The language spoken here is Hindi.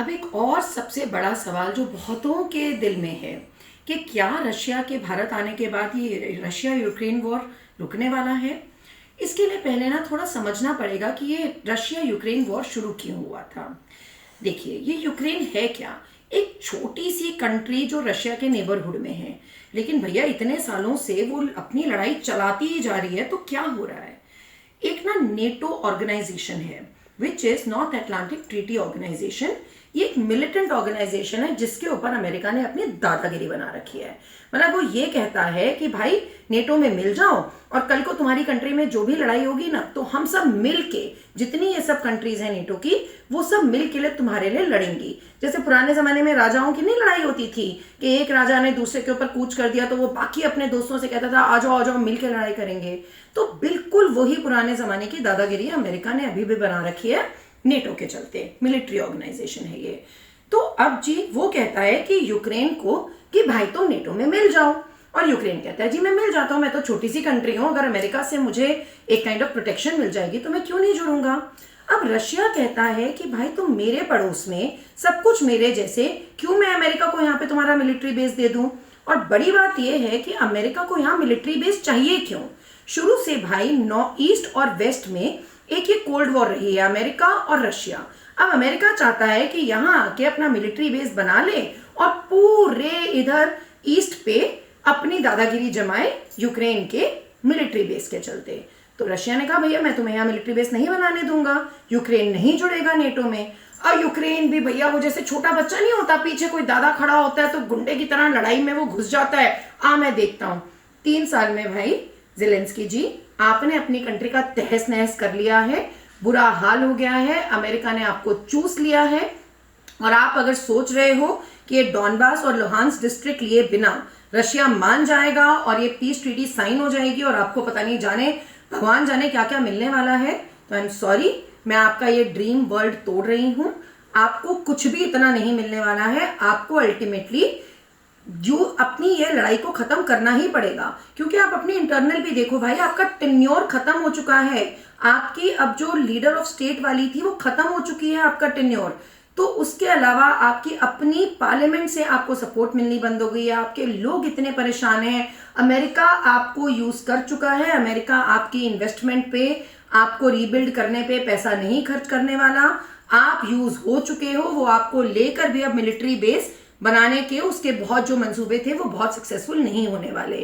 अब एक और सबसे बड़ा सवाल जो बहुतों के दिल में है कि क्या रशिया के भारत आने के बाद ये रशिया यूक्रेन वॉर रुकने वाला है। इसके लिए पहले ना थोड़ा समझना पड़ेगा कि ये रशिया यूक्रेन वॉर शुरू क्यों हुआ था। देखिए, ये यूक्रेन है क्या? एक छोटी सी कंट्री जो रशिया के नेबरहुड में है, लेकिन भैया इतने सालों से वो अपनी लड़ाई चलाती ही जा रही है। तो क्या हो रहा है? एक ना नेटो ऑर्गेनाइजेशन है which is North Atlantic Treaty Organisation. ये एक मिलिटेंट ऑर्गेनाइजेशन है जिसके ऊपर अमेरिका ने अपनी दादागिरी बना रखी है। मतलब वो ये कहता है कि भाई नेटो में मिल जाओ और कल को तुम्हारी कंट्री में जो भी लड़ाई होगी ना, तो हम सब मिल के, जितनी ये सब कंट्रीज हैं नेटो की, वो सब मिल के लिए तुम्हारे लिए लड़ेंगी। जैसे पुराने जमाने में राजाओं की नहीं लड़ाई होती थी कि एक राजा ने दूसरे के ऊपर कूच कर दिया तो वो बाकी अपने दोस्तों से कहता था आ जाओ मिल के लड़ाई करेंगे। तो बिल्कुल वही पुराने जमाने की दादागिरी अमेरिका ने अभी भी बना रखी है नेटो के चलते। मिलिट्री ऑर्गेनाइजेशन है ये। तो अब जी वो कहता है कि यूक्रेन को कि भाई तुम नेटो में मिल जाओ, और यूक्रेन कहता है जी मैं मिल जाता हूं, मैं तो छोटी सी कंट्री हूं, अगर अमेरिका से मुझे एक काइंड ऑफ प्रोटेक्शन मिल जाएगी तो मैं क्यों नहीं जुड़ूंगा। अब रशिया कहता है कि भाई तुम मेरे पड़ोस में, सब कुछ मेरे जैसे, क्यों मैं अमेरिका को यहाँ पे तुम्हारा मिलिट्री बेस दे दूं। और बड़ी बात यह है कि अमेरिका को यहाँ मिलिट्री बेस चाहिए क्यों। शुरू से भाई नॉर्थ ईस्ट और वेस्ट में एक ये कोल्ड वॉर रही है, अमेरिका और रशिया। अब अमेरिका चाहता है कि यहाँ आके अपना मिलिट्री बेस बना ले और पूरे इधर ईस्ट पे अपनी दादागिरी जमाए यूक्रेन के मिलिट्री बेस के चलते। तो रशिया ने कहा भैया मैं तुम्हें यहाँ मिलिट्री बेस नहीं बनाने दूंगा, यूक्रेन नहीं जुड़ेगा नेटो में। और यूक्रेन भी भैया वो जैसे छोटा बच्चा नहीं होता, पीछे कोई दादा खड़ा होता है तो गुंडे की तरह लड़ाई में वो घुस जाता है। मैं देखता हूं 3 साल में भाई ज़ेलेंस्की जी आपने अपनी कंट्री का तहस नहस कर लिया है, बुरा हाल हो गया है, अमेरिका ने आपको चूस लिया है। और आप अगर सोच रहे हो कि ये डॉनबास और लुहांस्क डिस्ट्रिक्ट लिए बिना रशिया मान जाएगा और ये पीस ट्रीटी साइन हो जाएगी और आपको पता नहीं जाने भगवान जाने क्या क्या मिलने वाला है, तो आई एम सॉरी, मैं आपका ये ड्रीम वर्ल्ड तोड़ रही हूं। आपको कुछ भी इतना नहीं मिलने वाला है। आपको अल्टीमेटली जो अपनी ये लड़ाई को खत्म करना ही पड़ेगा, क्योंकि आप अपनी इंटरनल भी देखो भाई, आपका टेन्योर खत्म हो चुका है। आपकी अब जो लीडर ऑफ स्टेट वाली थी वो खत्म हो चुकी है आपका टेन्योर। तो उसके अलावा आपकी अपनी पार्लियामेंट से आपको सपोर्ट मिलनी बंद हो गई है। आपके लोग इतने परेशान हैं। अमेरिका आपको यूज कर चुका है। अमेरिका आपकी इन्वेस्टमेंट पे, आपको रीबिल्ड करने पे पैसा नहीं खर्च करने वाला। आप यूज हो चुके हो। वो आपको लेकर भी अब मिलिट्री बेस बनाने के उसके बहुत जो मंसूबे थे वो बहुत सक्सेसफुल नहीं होने वाले।